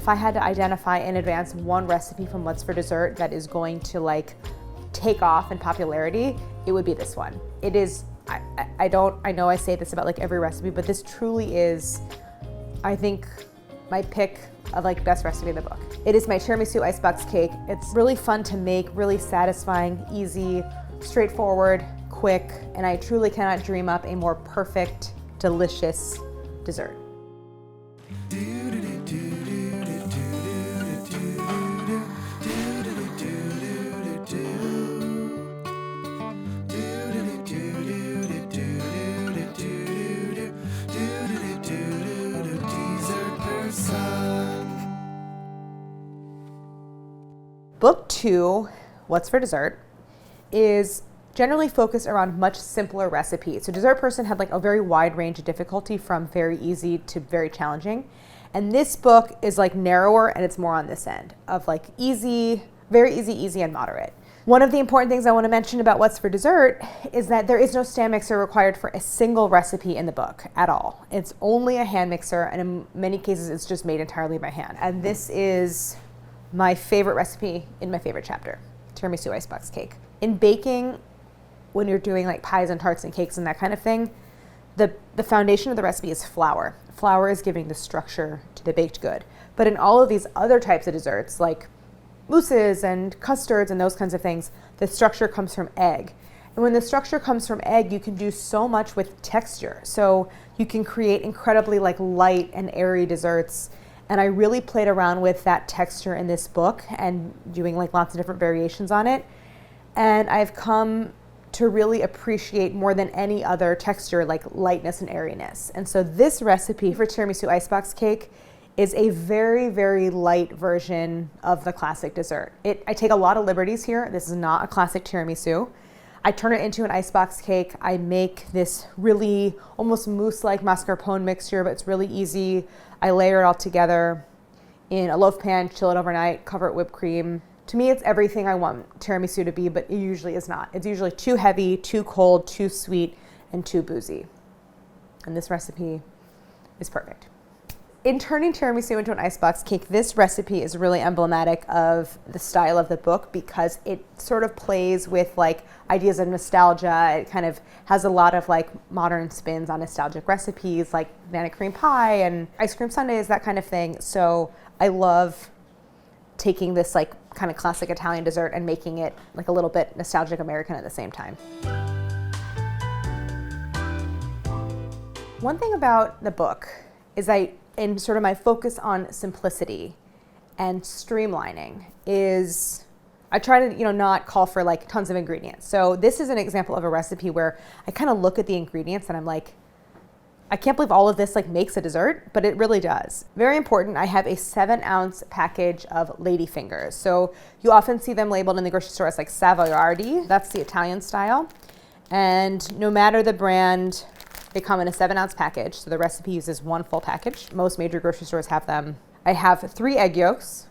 if I had to identify in advance one recipe from What's for Dessert that is going to like take off in popularity, it would be this one. It is, I know I say this about like every recipe, but this truly is, I think, my pick of like best recipe in the book. It is my Tiramisu Icebox Cake. It's really fun to make, really satisfying, easy, straightforward, quick, and I truly cannot dream up a more perfect, delicious dessert. Book 2, What's for Dessert, is generally focused around much simpler recipes. So Dessert Person had like a very wide range of difficulty from very easy to very challenging. And this book is like narrower and it's more on this end of like easy, very easy, and moderate. One of the important things I want to mention about What's for Dessert is that there is no stand mixer required for a single recipe in the book at all. It's only a hand mixer, and in many cases it's just made entirely by hand. And this is my favorite recipe in my favorite chapter, Tiramisu Icebox Cake. In baking, when you're doing like pies and tarts and cakes and that kind of thing, the foundation of the recipe is flour. Flour is giving the structure to the baked good. But in all of these other types of desserts, like mousses and custards and those kinds of things, the structure comes from egg. And when the structure comes from egg, you can do so much with texture. So you can create incredibly like light and airy desserts. And I really played around with that texture in this book and doing like lots of different variations on it. And I've come to really appreciate more than any other texture like lightness and airiness. And so this recipe for Tiramisu Icebox Cake is a very, very light version of the classic dessert. I take a lot of liberties here. This is not a classic tiramisu. I turn it into an icebox cake. I make this really almost mousse-like mascarpone mixture, but it's really easy. I layer it all together in a loaf pan, chill it overnight, cover it with whipped cream. To me, it's everything I want tiramisu to be, but it usually is not. It's usually too heavy, too cold, too sweet, and too boozy. And this recipe is perfect. In turning tiramisu into an icebox cake, this recipe is really emblematic of the style of the book because it sort of plays with like ideas of nostalgia. It kind of has a lot of like modern spins on nostalgic recipes like banana cream pie and ice cream sundaes, that kind of thing. So I love taking this like kind of classic Italian dessert and making it like a little bit nostalgic American at the same time. One thing about the book is in sort of my focus on simplicity and streamlining is I try to, not call for like tons of ingredients. So this is an example of a recipe where I kind of look at the ingredients and I'm like, I can't believe all of this like makes a dessert, but it really does. Very important, I have a 7-ounce package of ladyfingers. So you often see them labeled in the grocery store as like Savoiardi. That's the Italian style. And no matter the brand, they come in a 7-ounce package, so the recipe uses one full package. Most major grocery stores have them. I have 3 egg yolks,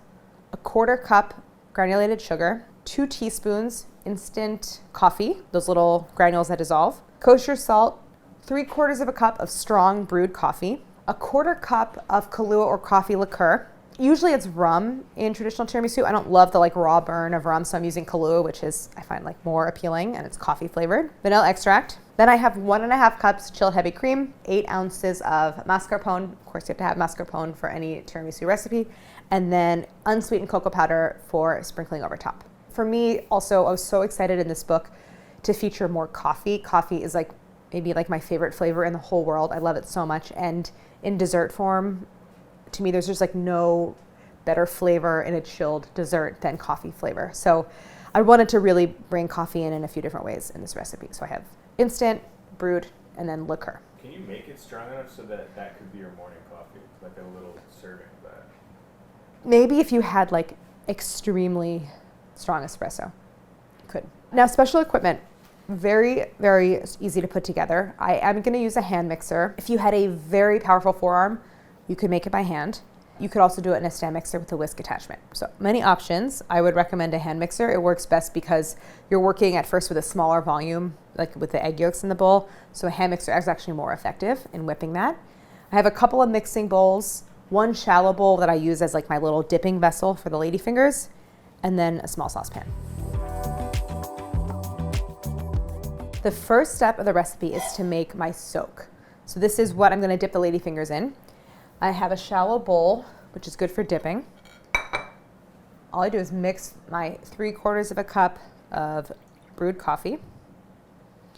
a 1/4 cup granulated sugar, 2 teaspoons instant coffee, those little granules that dissolve, kosher salt, 3/4 of a cup of strong brewed coffee, a 1/4 cup of kahlua or coffee liqueur. Usually it's rum in traditional tiramisu. I don't love the like raw burn of rum, so I'm using kahlua, which is I find like more appealing, and it's coffee flavored. Vanilla extract. Then I have 1.5 cups chilled heavy cream, 8 ounces of mascarpone. Of course, you have to have mascarpone for any tiramisu recipe, and then unsweetened cocoa powder for sprinkling over top. For me, also, I was so excited in this book to feature more coffee. Coffee is like maybe like my favorite flavor in the whole world. I love it so much, and in dessert form, to me, there's just like no better flavor in a chilled dessert than coffee flavor. So I wanted to really bring coffee in a few different ways in this recipe. So I have instant, brewed, and then liqueur. Can you make it strong enough so that that could be your morning coffee? Like a little serving of that? Maybe if you had like extremely strong espresso, you could. Now, special equipment. Very, very easy to put together. I am going to use a hand mixer. If you had a very powerful forearm, you could make it by hand. You could also do it in a stand mixer with a whisk attachment. So many options. I would recommend a hand mixer. It works best because you're working at first with a smaller volume, like with the egg yolks in the bowl. So a hand mixer is actually more effective in whipping that. I have a couple of mixing bowls, one shallow bowl that I use as like my little dipping vessel for the ladyfingers, and then a small saucepan. The first step of the recipe is to make my soak. So this is what I'm going to dip the ladyfingers in. I have a shallow bowl, which is good for dipping. All I do is mix my 3/4 cup of brewed coffee.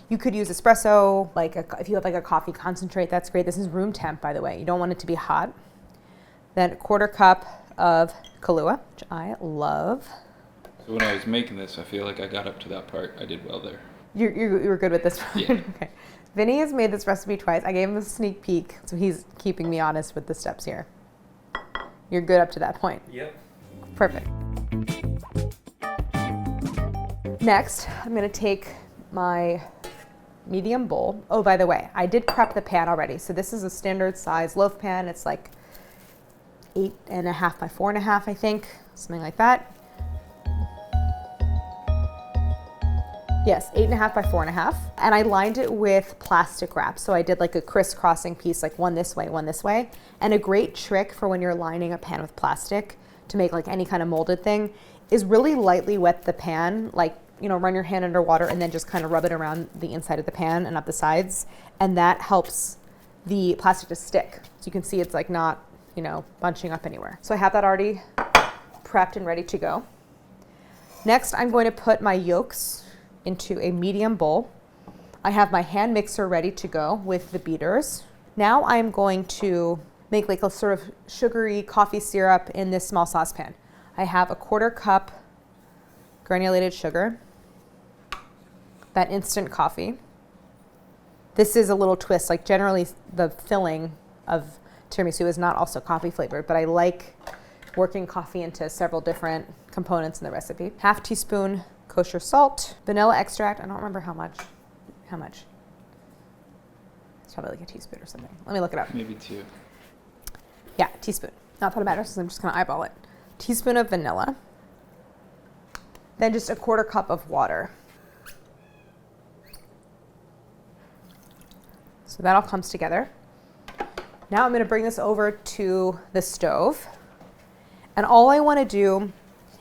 You could use espresso, if you have like a coffee concentrate, that's great. This is room temp, by the way. You don't want it to be hot. Then 1/4 cup of Kahlua, which I love. So when I was making this, I feel like I got up to that part. I did well there. You were good with this one? Yeah. Okay. Vinny has made this recipe twice. I gave him a sneak peek, so he's keeping me honest with the steps here. You're good up to that point? Yep. Perfect. Next, I'm gonna take my medium bowl. Oh, by the way, I did prep the pan already. So this is a standard size loaf pan. It's like 8.5 by 4.5, I think, something like that. Yes, 8.5 by 4.5. And I lined it with plastic wrap. So I did like a crisscrossing piece, like one this way, one this way. And a great trick for when you're lining a pan with plastic to make like any kind of molded thing is really lightly wet the pan, like, you know, run your hand under water and then just kind of rub it around the inside of the pan and up the sides. And that helps the plastic to stick. So you can see it's like not, you know, bunching up anywhere. So I have that already prepped and ready to go. Next, I'm going to put my yolks into a medium bowl. I have my hand mixer ready to go with the beaters. Now I'm going to make like a sort of sugary coffee syrup in this small saucepan. I have a 1/4 cup granulated sugar, that instant coffee. This is a little twist, like generally the filling of tiramisu is not also coffee flavored, but I like working coffee into several different components in the recipe. 1/2 teaspoon kosher salt, vanilla extract. I don't remember how much. How much? It's probably like a teaspoon or something. Let me look it up. Maybe 2. Yeah, teaspoon. Not that it matters, so I'm just gonna eyeball it. Teaspoon of vanilla. Then just a 1/4 cup of water. So that all comes together. Now I'm gonna bring this over to the stove. And all I wanna do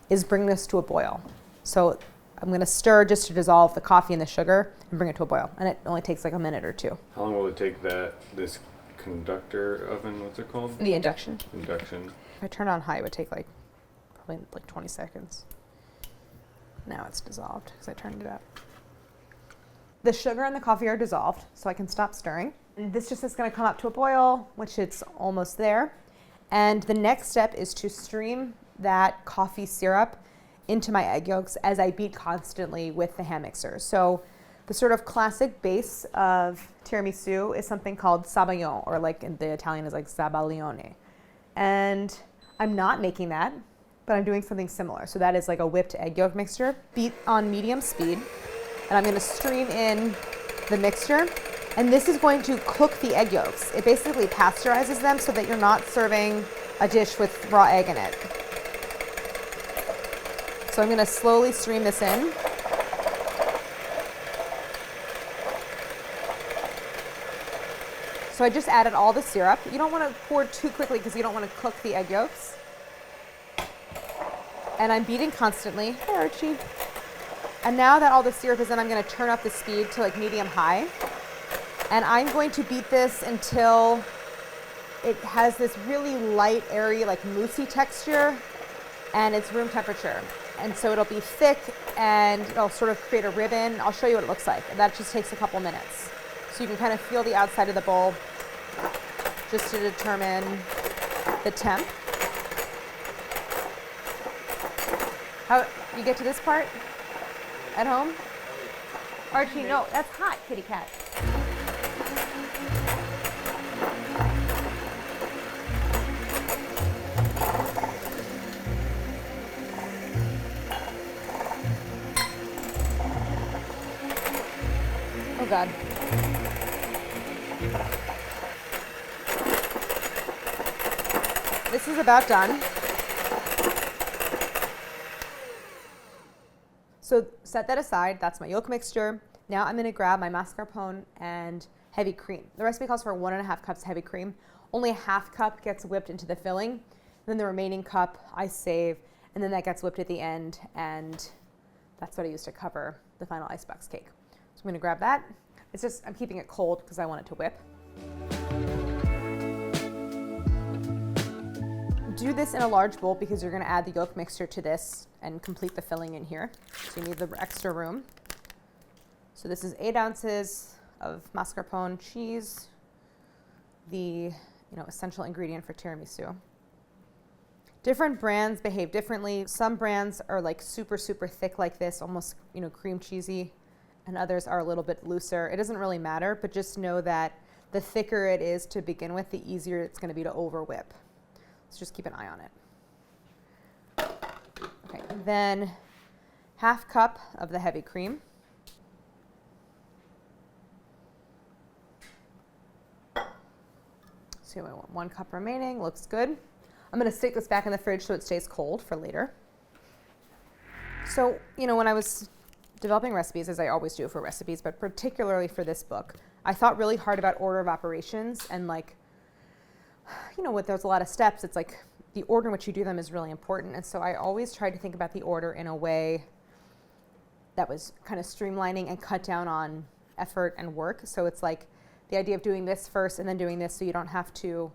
is bring this to a boil. So I'm gonna stir just to dissolve the coffee and the sugar and bring it to a boil. And it only takes like a minute or 2. How long will it take this conductor oven, what's it called? The induction. Induction. If I turn it on high, it would take like probably like 20 seconds. Now it's dissolved because I turned it up. The sugar and the coffee are dissolved, so I can stop stirring. And this just is going to come up to a boil, which it's almost there. And the next step is to stream that coffee syrup into my egg yolks as I beat constantly with the hand mixer. So the sort of classic base of tiramisu is something called sabayon, or like in the Italian is like zabaglione. And I'm not making that, but I'm doing something similar. So that is like a whipped egg yolk mixture, beat on medium speed. And I'm going to stream in the mixture. And this is going to cook the egg yolks. It basically pasteurizes them so that you're not serving a dish with raw egg in it. So I'm going to slowly stream this in. So I just added all the syrup. You don't want to pour too quickly because you don't want to cook the egg yolks. And I'm beating constantly. Hey, Archie. And now that all the syrup is in, I'm going to turn up the speed to like medium high. And I'm going to beat this until it has this really light, airy, like mousse-y texture, and it's room temperature. And so it'll be thick and it'll sort of create a ribbon. I'll show you what it looks like. And that just takes a couple minutes. So you can kind of feel the outside of the bowl just to determine the temp. How you get to this part at home? Archie, no, that's hot, kitty cat. Oh God. This is about done. So set that aside. That's my yolk mixture. Now I'm going to grab my mascarpone and heavy cream. The recipe calls for 1.5 cups heavy cream. only a half cup gets whipped into the filling. Then the remaining cup I save, and then that gets whipped at the end, and that's what I use to cover the final icebox cake. So I'm gonna grab that. It's just, I'm keeping it cold because I want it to whip. Do this in a large bowl because you're gonna add the yolk mixture to this and complete the filling in here. So you need the extra room. So this is 8 ounces of mascarpone cheese, the essential ingredient for tiramisu. Different brands behave differently. Some brands are like super, super thick like this, almost cream cheesy, and others are a little bit looser. It doesn't really matter, but just know that the thicker it is to begin with, the easier it's gonna be to over whip. So just keep an eye on it. Okay, then half cup of the heavy cream. So I want 1 cup remaining, looks good. I'm gonna stick this back in the fridge so it stays cold for later. So, when I was developing recipes, as I always do for recipes, but particularly for this book, I thought really hard about order of operations and there's a lot of steps, it's like the order in which you do them is really important. And so I always tried to think about the order in a way that was kind of streamlining and cut down on effort and work. So it's like the idea of doing this first and then doing this so you don't have to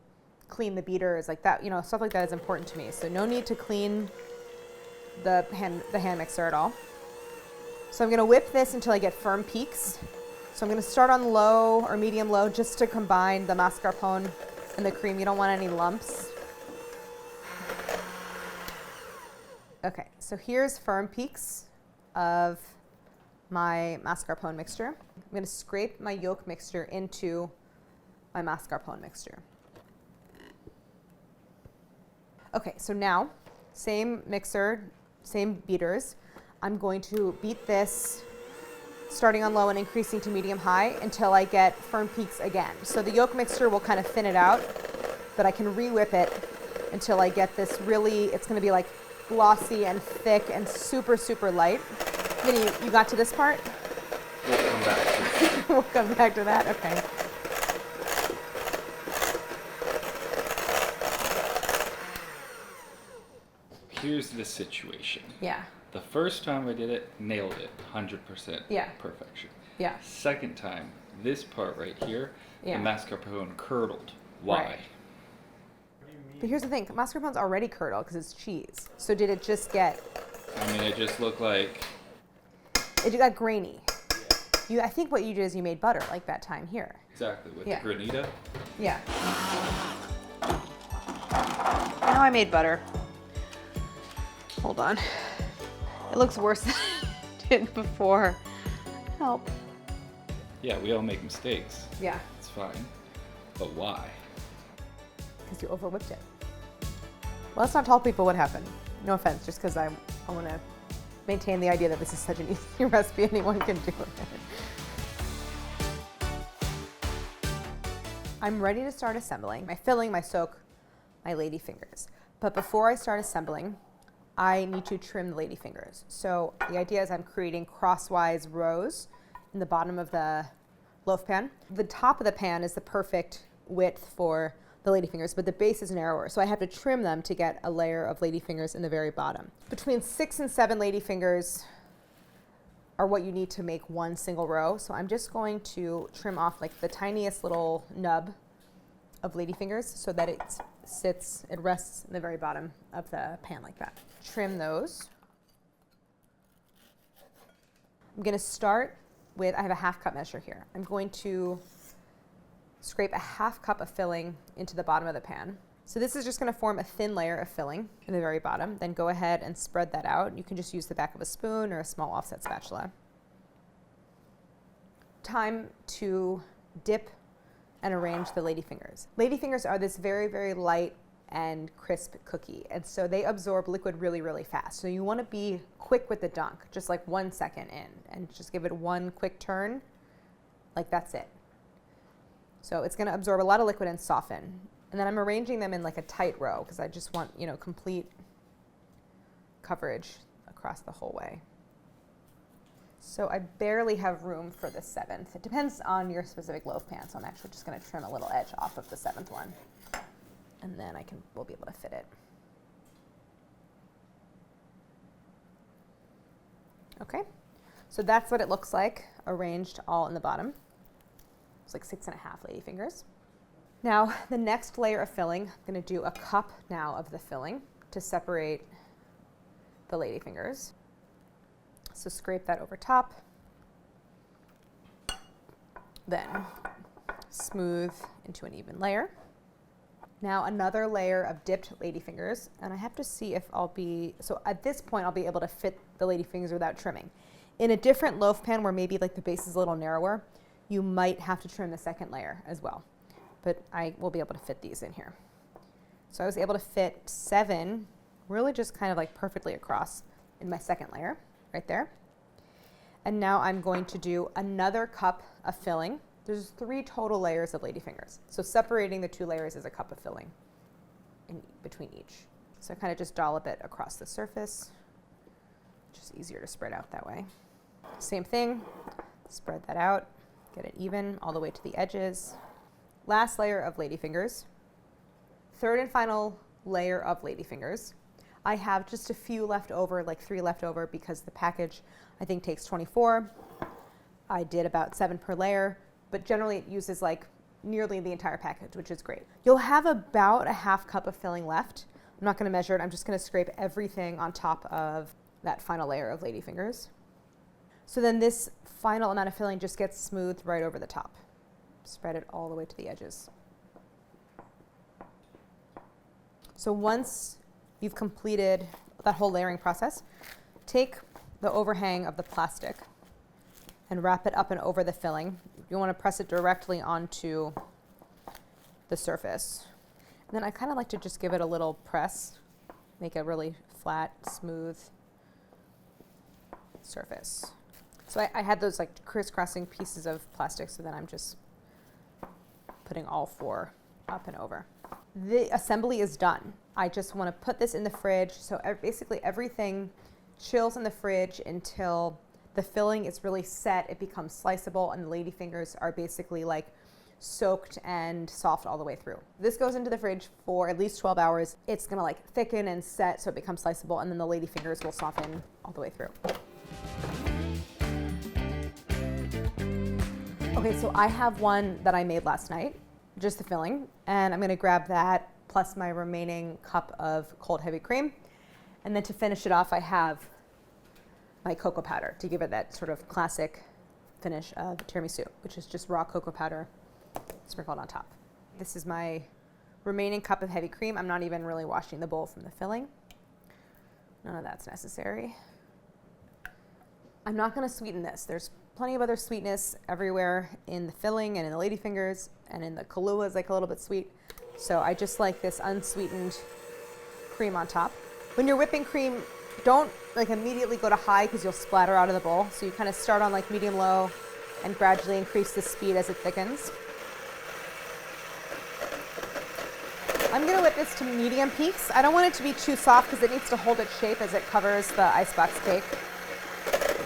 clean the beaters like that, stuff like that is important to me. So no need to clean the hand mixer at all. So I'm gonna whip this until I get firm peaks. So I'm gonna start on low or medium low just to combine the mascarpone and the cream. You don't want any lumps. Okay, so here's firm peaks of my mascarpone mixture. I'm gonna scrape my yolk mixture into my mascarpone mixture. Okay, so now, same mixer, same beaters. I'm going to beat this starting on low and increasing to medium high until I get firm peaks again. So the yolk mixture will kind of thin it out, but I can re-whip it until I get this really, it's gonna be like glossy and thick and super, super light. Vinny, you got to this part? We'll come back to it. We'll come back to that, okay. Here's the situation. Yeah. The first time I did it, nailed it, 100% Yeah. perfection. Yeah. Second time, this part right here, Yeah. the mascarpone curdled. Why? Right. But here's the thing, mascarpone's already curdled because it's cheese. So did it just get... It just looked like... It got grainy. I think what you did is you made butter like that time here. Exactly, with Yeah. the granita. Yeah. I know I made butter. Hold on. It looks worse than it did before. Help. Yeah, we all make mistakes. Yeah, It's fine. But why? because you over whipped it. Well, let's not tell people what happened. No offense, just because I want to maintain the idea that this is such an easy recipe anyone can do it. I'm ready to start assembling my filling, my soak, my ladyfingers. But before I start assembling, I need to trim the ladyfingers. So the idea is I'm creating crosswise rows in the bottom of the loaf pan. The top of the pan is the perfect width for the ladyfingers, but the base is narrower. So I have to trim them to get a layer of ladyfingers in the very bottom. Between 6 and 7 ladyfingers are what you need to make one single row. So I'm just going to trim off like the tiniest little nub of ladyfingers so that it rests in the very bottom of the pan like that. Trim those. I'm gonna start with, I have a half cup measure here. I'm going to scrape a half cup of filling into the bottom of the pan. So this is just gonna form a thin layer of filling in the very bottom. Then go ahead and spread that out. You can just use the back of a spoon or a small offset spatula. Time to dip and arrange the ladyfingers. Ladyfingers are this very, very light and crisp cookie, and so they absorb liquid really, really fast. So you want to be quick with the dunk, just like 1 second in, and just give it one quick turn, like that's it. So it's going to absorb a lot of liquid and soften. And then I'm arranging them in like a tight row because I just want, complete coverage across the whole way. So I barely have room for the 7th. It depends on your specific loaf pan, so I'm actually just going to trim a little edge off of the 7th one. and then we'll be able to fit it. Okay, so that's what it looks like arranged all in the bottom. It's like 6.5 ladyfingers. Now the next layer of filling, I'm going to do a cup now of the filling to separate the ladyfingers. So scrape that over top, then smooth into an even layer. Now another layer of dipped ladyfingers, and I have to see if so at this point I'll be able to fit the ladyfingers without trimming. In a different loaf pan where maybe like the base is a little narrower, you might have to trim the second layer as well, but I will be able to fit these in here. So I was able to fit 7, really just kind of like perfectly across in my second layer, right there. And now I'm going to do another cup of filling. There's 3 total layers of ladyfingers. So separating the 2 layers is a cup of filling in between each. So I kind of just dollop it across the surface. Just easier to spread out that way. Same thing, spread that out, get it even all the way to the edges. Last layer of ladyfingers. Third and final layer of ladyfingers. I have just a few left over, like 3 left over, because the package I think takes 24. I did about 7 per layer, but generally it uses like nearly the entire package, which is great. You'll have about a half cup of filling left. I'm not going to measure it. I'm just going to scrape everything on top of that final layer of ladyfingers. So then this final amount of filling just gets smoothed right over the top. Spread it all the way to the edges. So once you've completed that whole layering process, take the overhang of the plastic and wrap it up and over the filling. You want to press it directly onto the surface. And then I kind of like to just give it a little press, make a really flat, smooth surface. So I had those like crisscrossing pieces of plastic, so then I'm just putting all 4 up and over. The assembly is done. I just want to put this in the fridge, so basically everything chills in the fridge until the filling is really set, it becomes sliceable, and the ladyfingers are basically like soaked and soft all the way through. This goes into the fridge for at least 12 hours. It's gonna like thicken and set so it becomes sliceable, and then the ladyfingers will soften all the way through. Okay, so I have one that I made last night, just the filling, and I'm gonna grab that plus my remaining cup of cold heavy cream. And then to finish it off, I have my cocoa powder to give it that sort of classic finish of tiramisu, which is just raw cocoa powder sprinkled on top. This is my remaining cup of heavy cream. I'm not even really washing the bowl from the filling. None of that's necessary. I'm not gonna sweeten this. There's plenty of other sweetness everywhere in the filling and in the ladyfingers, and in the kahlua is like a little bit sweet. So I just like this unsweetened cream on top. When you're whipping cream, don't like immediately go to high because you'll splatter out of the bowl. So you kind of start on like medium low and gradually increase the speed as it thickens. I'm gonna whip this to medium peaks. I don't want it to be too soft because it needs to hold its shape as it covers the icebox cake.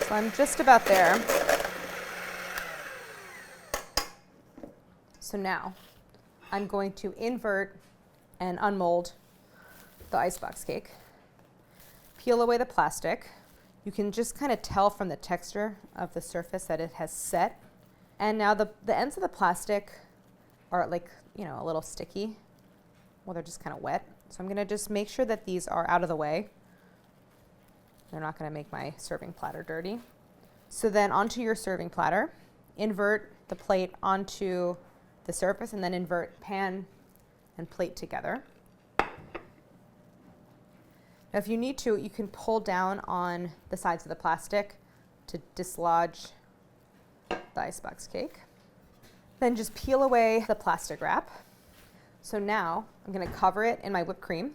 So I'm just about there. So now I'm going to invert and unmold the icebox cake. Peel away the plastic. You can just kind of tell from the texture of the surface that it has set. And now the ends of the plastic are like, you know, a little sticky. Well, they're just kind of wet. So I'm gonna just make sure that these are out of the way. They're not gonna make my serving platter dirty. So then onto your serving platter, invert the plate onto the surface and then invert pan and plate together. Now if you need to, you can pull down on the sides of the plastic to dislodge the icebox cake. Then just peel away the plastic wrap. So now I'm gonna cover it in my whipped cream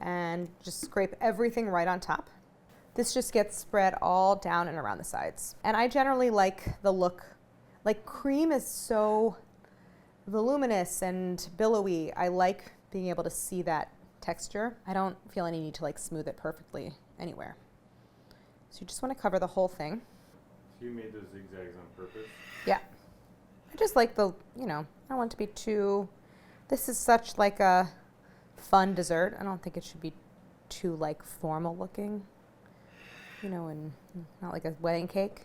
and just scrape everything right on top. This just gets spread all down and around the sides. And I generally like the look, like cream is so voluminous and billowy. I like being able to see that texture. I don't feel any need to like smooth it perfectly anywhere. So you just want to cover the whole thing. So you made those zigzags on purpose? Yeah. I just like the, you know, I don't want it to be too This is such like a fun dessert. I don't think it should be too like formal looking, you know, and not like a wedding cake.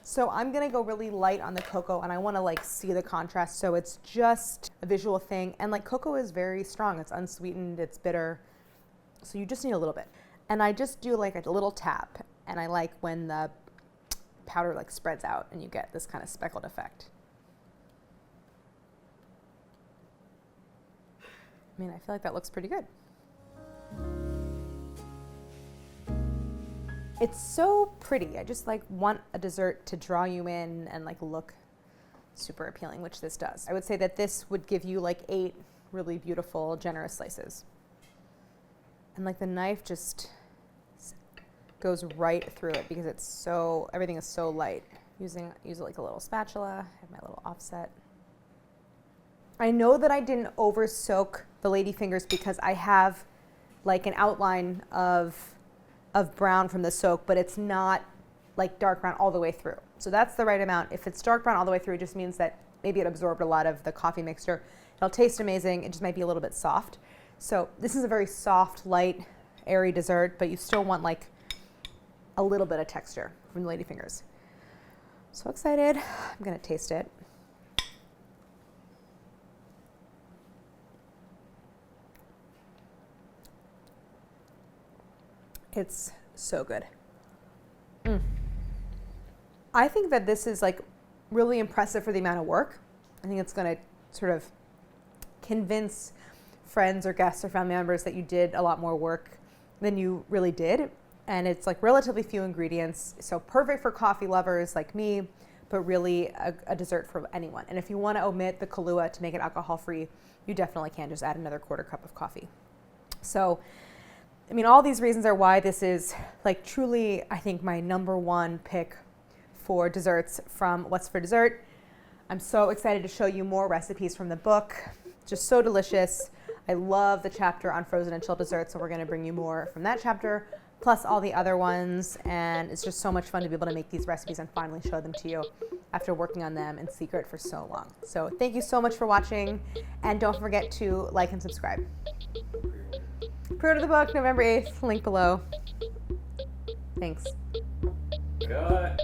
So I'm gonna go really light on the cocoa, and I wanna like see the contrast, so it's just a visual thing. And like cocoa is very strong, it's unsweetened, it's bitter, so you just need a little bit. And I just do like a little tap, and I like when the powder like spreads out and you get this kind of speckled effect. I mean, I feel like that looks pretty good. It's so pretty. I just like want a dessert to draw you in and like look super appealing, which this does. I would say that this would give you like 8 really beautiful, generous slices. And like the knife just goes right through it because it's so, everything is so light. Use it like a little spatula, I have my little offset. I know that I didn't over soak the ladyfingers because I have like an outline of brown from the soak, but it's not like dark brown all the way through. So that's the right amount. If it's dark brown all the way through, it just means that maybe it absorbed a lot of the coffee mixture. It'll taste amazing. It just might be a little bit soft. So this is a very soft, light, airy dessert, but you still want like a little bit of texture from the ladyfingers. So excited. I'm gonna taste it. It's so good. I think that this is like really impressive for the amount of work. I think it's going to sort of convince friends or guests or family members that you did a lot more work than you really did. And it's like relatively few ingredients, so perfect for coffee lovers like me, but really a dessert for anyone. And if you want to omit the Kahlua to make it alcohol-free, you definitely can just add another 1/4 cup of coffee. So I mean, all these reasons are why this is like truly, I think, my #1 pick for desserts from What's for Dessert. I'm so excited to show you more recipes from the book. Just so delicious. I love the chapter on frozen and chilled desserts, so we're going to bring you more from that chapter, plus all the other ones. And it's just so much fun to be able to make these recipes and finally show them to you after working on them in secret for so long. So thank you so much for watching, and don't forget to like and subscribe. Pre-order the book November 8th, link below. Thanks. Cut.